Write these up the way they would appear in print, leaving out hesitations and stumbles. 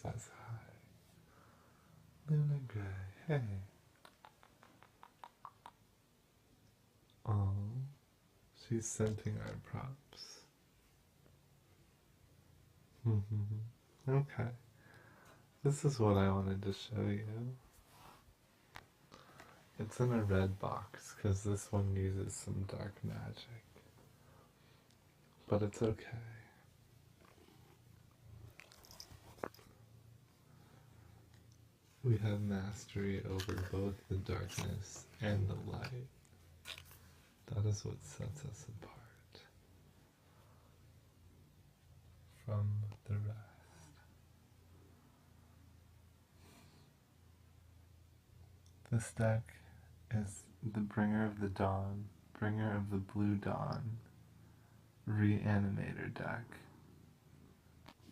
says hi. Luna Gray, hey. Oh, she's scenting our props. Okay. This is what I wanted to show you. It's in a red box because this one uses some dark magic. But it's okay. We have mastery over both the darkness and the light. That is what sets us apart from the rest. This deck is the Bringer of the Dawn, Bringer of the Blue Dawn, re-animator deck.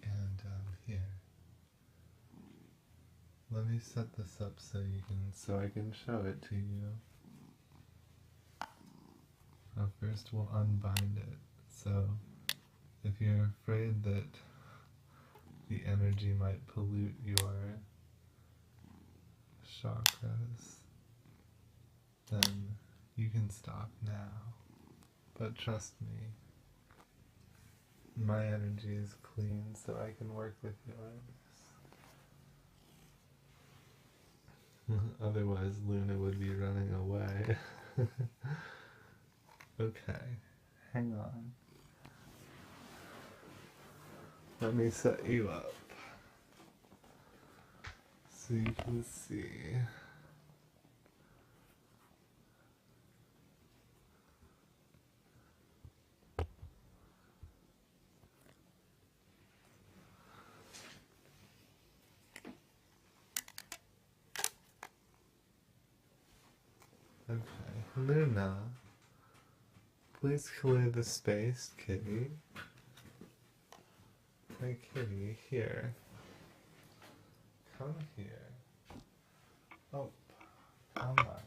And here, let me set this up so I can show it to you. First we'll unbind it. So if you're afraid that the energy might pollute your chakras, then you can stop now. But trust me, my energy is clean, so I can work with yours. Otherwise, Luna would be running away. Okay, hang on. Let me set you up so you can see. Okay, Luna, please clear the space, kitty. Hey, kitty, here. Come here. Oh, come on.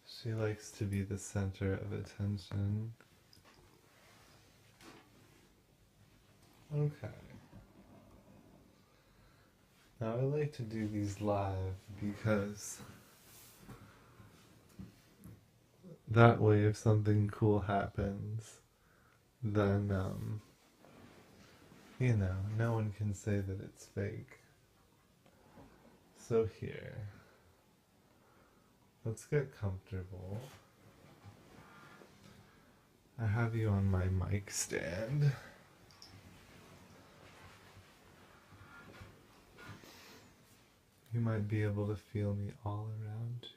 She likes to be the center of attention. Okay. Now I like to do these live because that way if something cool happens, then, you know, no one can say that it's fake. So here, let's get comfortable. I have you on my mic stand. You might be able to feel me all around you.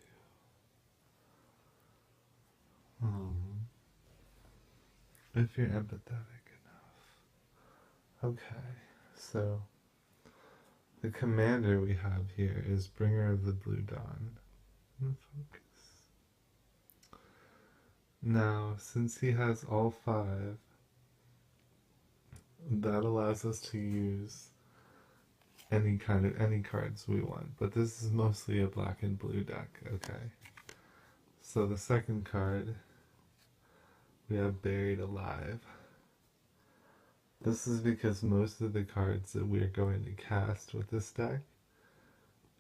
If you're empathetic enough. Okay, so the commander we have here is Bringer of the Blue Dawn. Focus. Now, since he has all 5, that allows us to use any cards we want, but this is mostly a black and blue deck, okay? So the second card, we have Buried Alive. This is because most of the cards that we're going to cast with this deck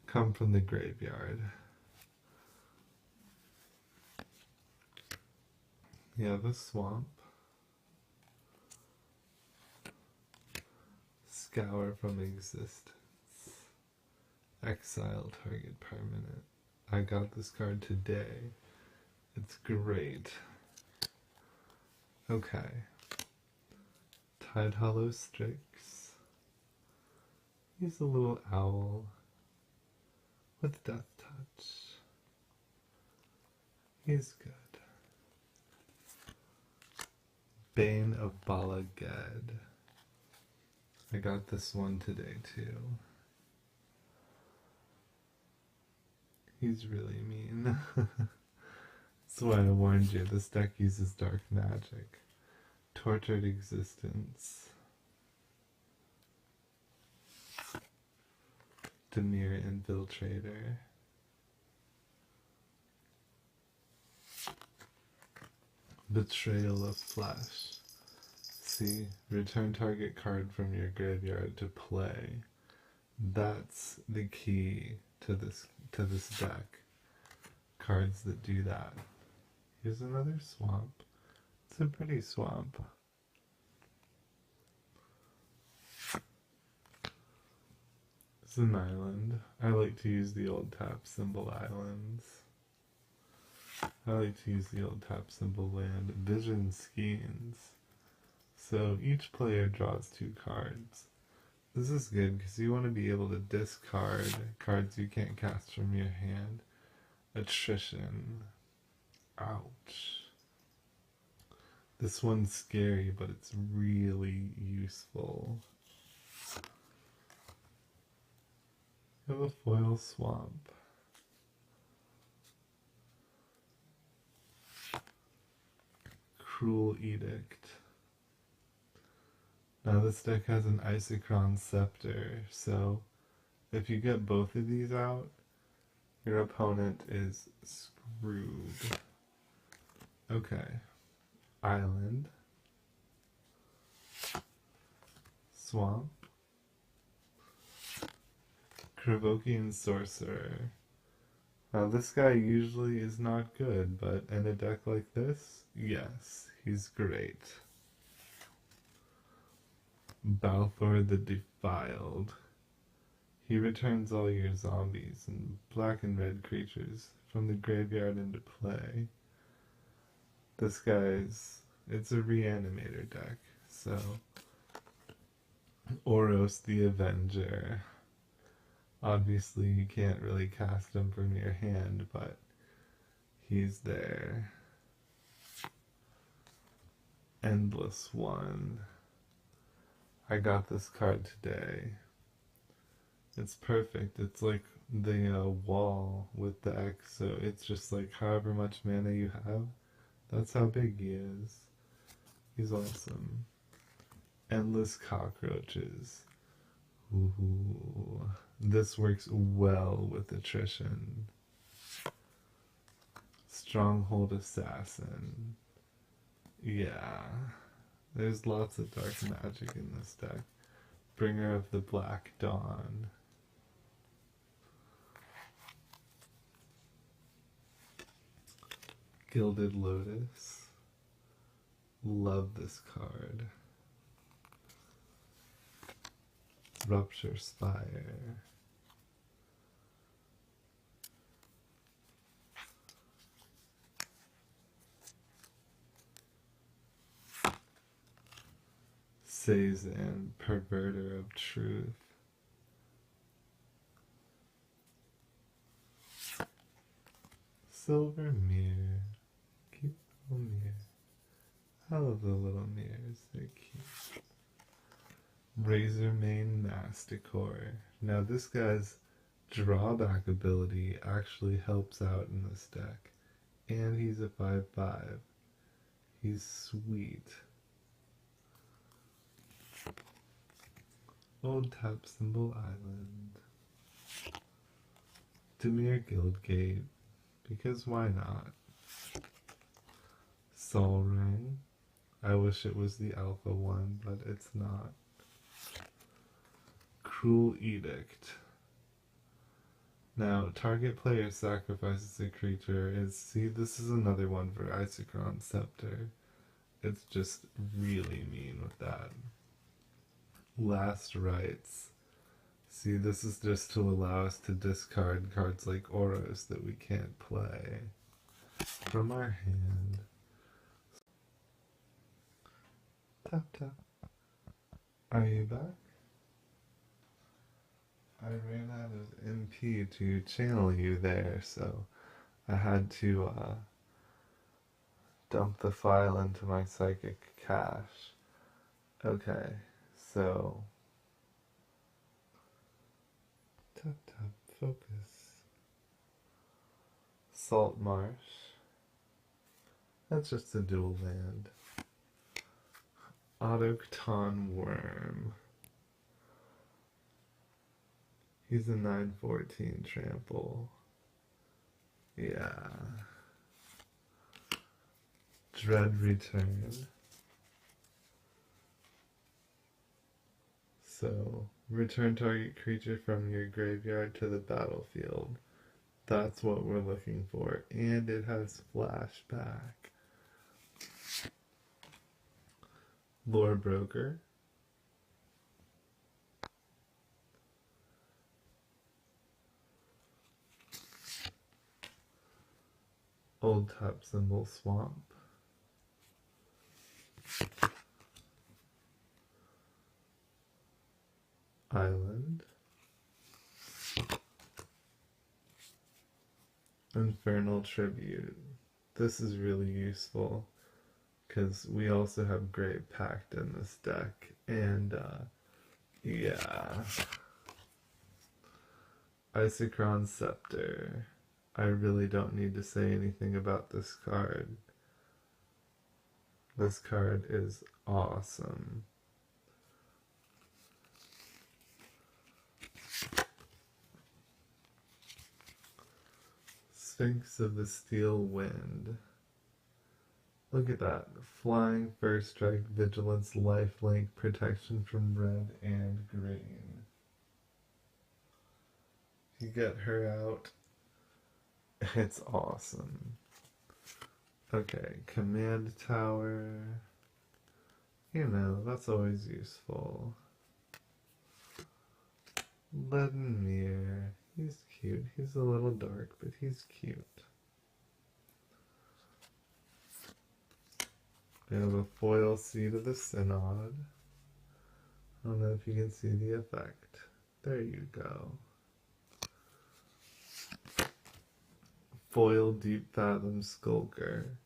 come from the graveyard. You have a Swamp, Scour from Existence, Exile target permanent. I got this card today. It's great. Okay. Tide Hollow Strix. He's a little owl with Death Touch. He's good. Bane of Bala Ged. I got this one today too. He's really mean. That's why I warned you, this deck uses dark magic. Tortured Existence. Demir Infiltrator. Betrayal of Flesh. See, return target card from your graveyard to play. That's the key to this deck. Cards that do that. Here's another swamp. It's a pretty swamp. It's an island. I like to use the old tap symbol islands. I like to use the old tap symbol land vision skeins. So each player draws 2 cards. This is good because you want to be able to discard cards you can't cast from your hand. Attrition. Ouch. This one's scary, but it's really useful. You have a foil swamp. Cruel Edict. Now this deck has an Isochron Scepter, so if you get both of these out, your opponent is screwed. Okay. Island. Swamp. Krovokian Sorcerer. Now this guy usually is not good, but in a deck like this, yes, he's great. Balthor the Defiled. He returns all your zombies and black and red creatures from the graveyard into play. This guy's, it's a re-animator deck, so Oros the Avenger. Obviously you can't really cast him from your hand, but he's there. Endless One. I got this card today. It's perfect. It's like the wall with the X, so it's just like however much mana you have, that's how big he is. He's awesome. Endless Cockroaches. Ooh. This works well with attrition. Stronghold Assassin. Yeah. There's lots of dark magic in this deck. Bringer of the Black Dawn. Gilded Lotus. Love this card. Rupture Spire. Sazan, Perverter of Truth. Silver Mirror. Cute little mirror. I love the little mirrors, they're cute. Razormane Masticore. Now this guy's drawback ability actually helps out in this deck. And he's a 5/5. He's sweet. Old Tap Symbol Island. Dimir Guildgate, because why not? Sol Ring. I wish it was the alpha one, but it's not. Cruel Edict. Now, target player sacrifices a creature see, this is another one for Isochron Scepter. It's just really mean with that. Last Rites. See, this is just to allow us to discard cards like Oros that we can't play from our hand. Tap tap. Are you back? I ran out of MP to channel you there, so I had to dump the file into my psychic cache. Okay, so tap tap, focus. Salt Marsh. That's just a dual land. Autochton Worm. He's a 9/14 trample. Yeah. Dread Return. So, return target creature from your graveyard to the battlefield. That's what we're looking for. And it has flashback. Lore Broker. Old Tap Symbol Swamp. Island. Infernal Tribute. This is really useful because we also have Grave Pact in this deck, and yeah. Isochron Scepter. I really don't need to say anything about this card. This card is awesome. Sphinx of the Steel Wind. Look at that. Flying, First Strike, Vigilance, Lifelink, Protection from red and green. You get her out. It's awesome. Okay, Command Tower. You know, that's always useful. Leadenmere. He's cute. He's a little dark, but he's cute. We have a foil Seed of the Synod. I don't know if you can see the effect. There you go. Foil Deep Fathom Skulker.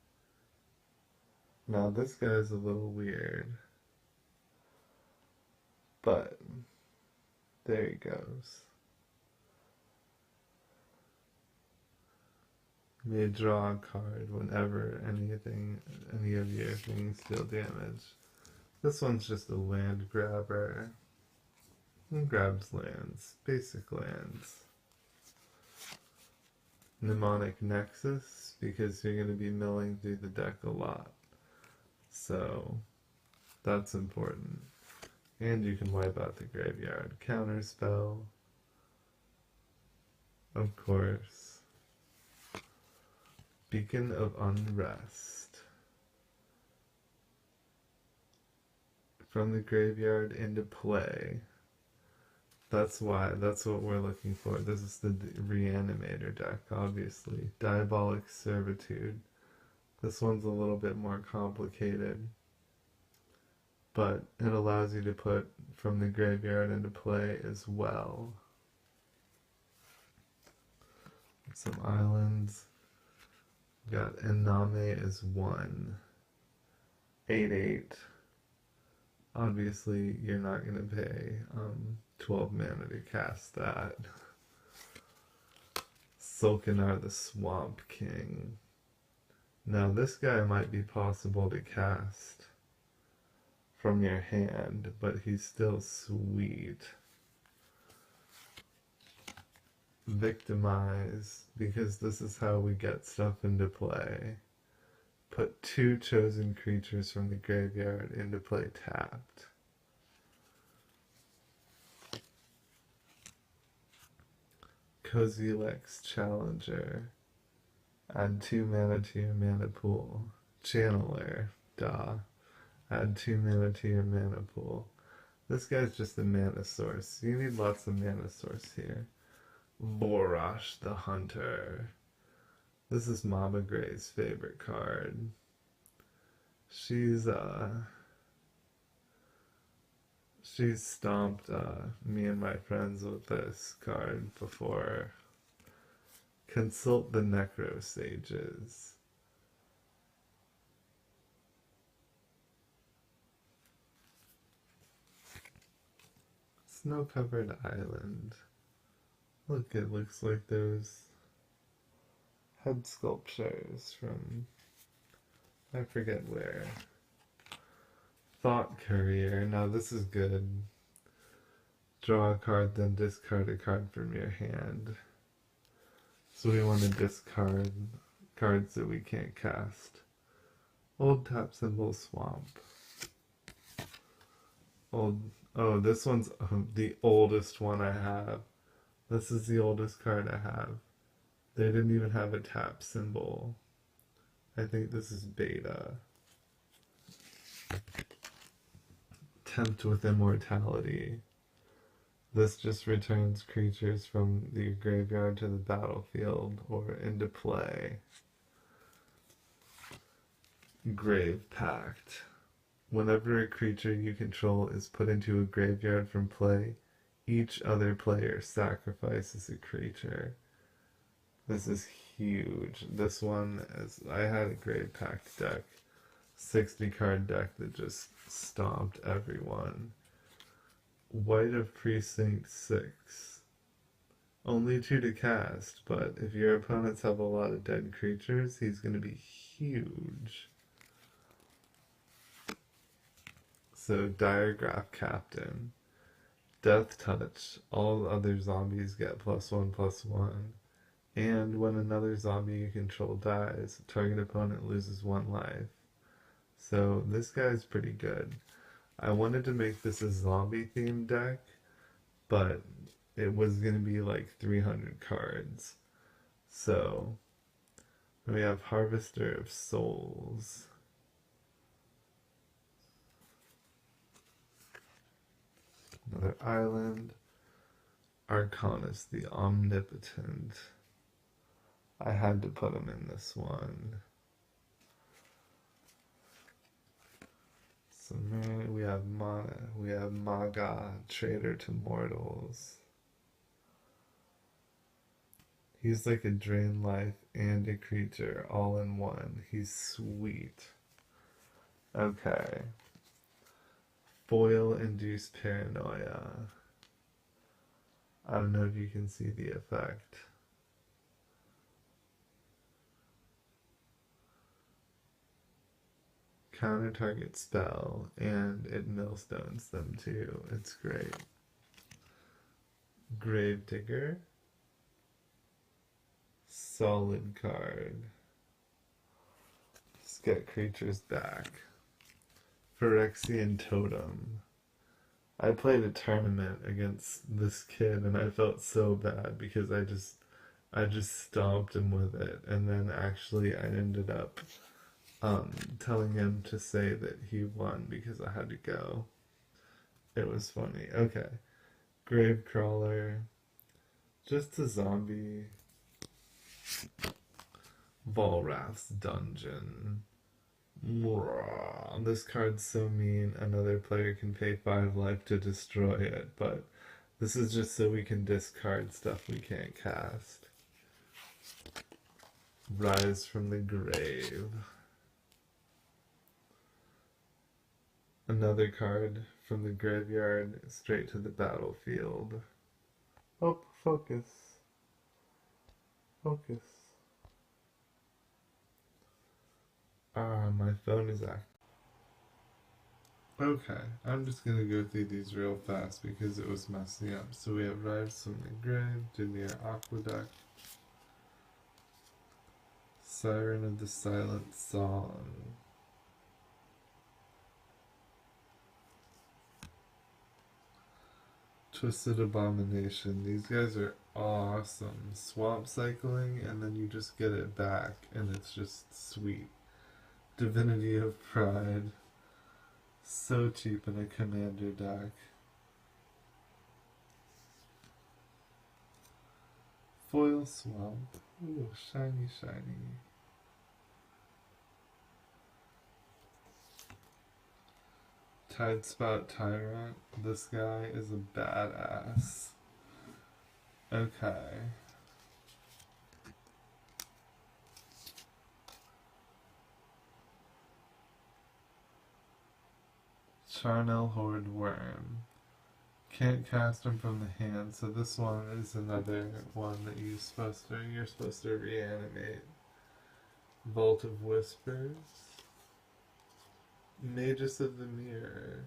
Now this guy's a little weird, but there he goes. You may draw a card whenever any of your things deal damage. This one's just a land grabber. It grabs lands, basic lands. Mnemonic Nexus, because you're going to be milling through the deck a lot. So, that's important. And you can wipe out the graveyard. Counterspell. Of course. Beacon of Unrest. From the graveyard into play. That's what we're looking for. This is the re-animator deck, obviously. Diabolic Servitude. This one's a little bit more complicated, but it allows you to put from the graveyard into play as well. Some islands. We got Ename is 1. 8/8. Obviously, you're not going to pay 12 mana to cast that. Sulkanar the Swamp King. Now this guy might be possible to cast from your hand, but he's still sweet. Victimize, because this is how we get stuff into play. Put 2 chosen creatures from the graveyard into play tapped. Kozilek's Challenger. Add 2 mana to your mana pool. Channeler. Duh. Add 2 mana to your mana pool. This guy's just a mana source. You need lots of mana source here. Vorosh the Hunter. This is Mama Gray's favorite card. She's stomped me and my friends with this card before. Consult the Necro Sages. Snow-covered island. Look, it looks like those head sculptures from, I forget where. Thought Courier. Now this is good. Draw a card, then discard a card from your hand. So we want to discard cards that we can't cast. Old Tap Symbol Swamp. Old Oh, this one's the oldest one I have. This is the oldest card I have. They didn't even have a tap symbol. I think this is beta. Tempt with Immortality. This just returns creatures from the graveyard to the battlefield or into play. Grave Pact. Whenever a creature you control is put into a graveyard from play, each other player sacrifices a creature. This is huge. This one is, I had a Grave Pact deck, 60 card deck that just stomped everyone. White of Precinct 6. Only 2 to cast, but if your opponents have a lot of dead creatures, he's going to be huge. So, Diregraph Captain. Death Touch. All other zombies get +1/+1. And when another zombie you control dies, target opponent loses 1 life. So, this guy's pretty good. I wanted to make this a zombie themed deck, but it was going to be like 300 cards. So, we have Harvester of Souls. Another island. Arcanus the Omnipotent. I had to put him in this one. So man, we have Mana, we have Maga, Traitor to Mortals. He's like a drain life and a creature all in one. He's sweet. Okay. Foil Induced Paranoia. I don't know if you can see the effect. Counter target spell, and it millstones them too. It's great. Gravedigger. Solid card. Let's get creatures back. Phyrexian Totem. I played a tournament against this kid and I felt so bad because I just stomped him with it, and then actually I ended up telling him to say that he won because I had to go. It was funny. Okay. Gravecrawler. Just a zombie. Volrath's Dungeon. This card's so mean, another player can pay 5 life to destroy it, but this is just so we can discard stuff we can't cast. Rise from the Grave. Another card from the graveyard straight to the battlefield. Oh, focus. Focus. My phone is acting. Okay, I'm just gonna go through these real fast because it was messing up. So we have Rise from the Grave, Demir Aqueduct, Siren of the Silent Song, Twisted Abomination. These guys are awesome. Swamp cycling, and then you just get it back, and it's just sweet. Divinity of Pride. So cheap in a commander deck. Foil Swamp. Ooh, shiny, shiny. Tidespout Tyrant. This guy is a badass. Okay. Charnel Horde Worm. Can't cast him from the hand, so this one is another one that you're supposed to reanimate. Vault of Whispers. Magus of the Mirror.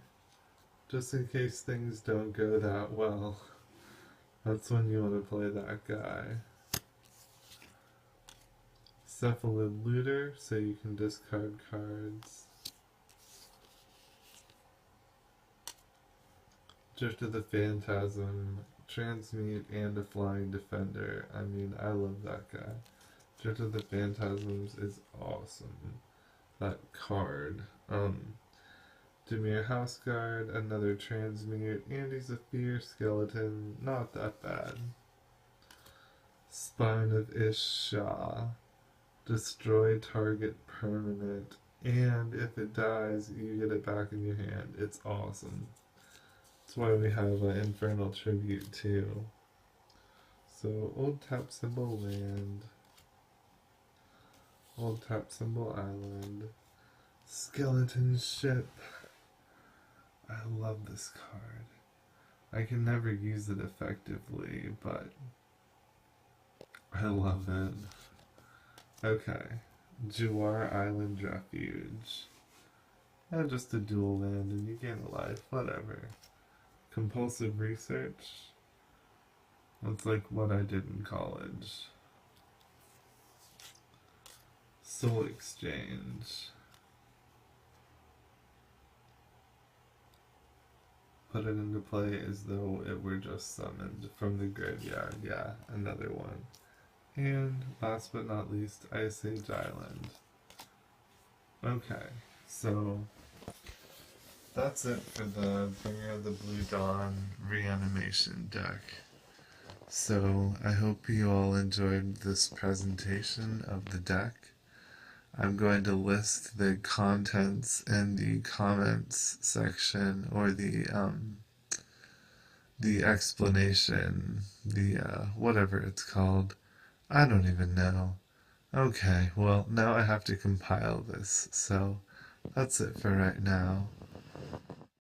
Just in case things don't go that well. That's when you want to play that guy. Cephalid Looter, so you can discard cards. Drift of the Phantasm, Transmute, and a Flying Defender. I mean, I love that guy. Drift of the Phantasms is awesome. That card. Dimir Houseguard, another Transmute, and he's a Fierce Skeleton. Not that bad. Spine of Isha. Destroy target permanent. And if it dies, you get it back in your hand. It's awesome. That's why we have an Infernal Tribute too. So, old tap symbol land. Old tap symbol island. Skeleton ship. I love this card. I can never use it effectively, but I love it. Okay. Juar Island Refuge. And just a dual land and you gain a life, whatever. Compulsive research. That's like what I did in college. Soul exchange. Put it into play as though it were just summoned from the graveyard. Yeah, another one. And last but not least, Ice Age Island. Okay, so that's it for the Bringer of the Blue Dawn reanimation deck. So I hope you all enjoyed this presentation of the deck. I'm going to list the contents in the comments section, or the explanation, the whatever it's called. I don't even know. Okay, well now I have to compile this, so that's it for right now.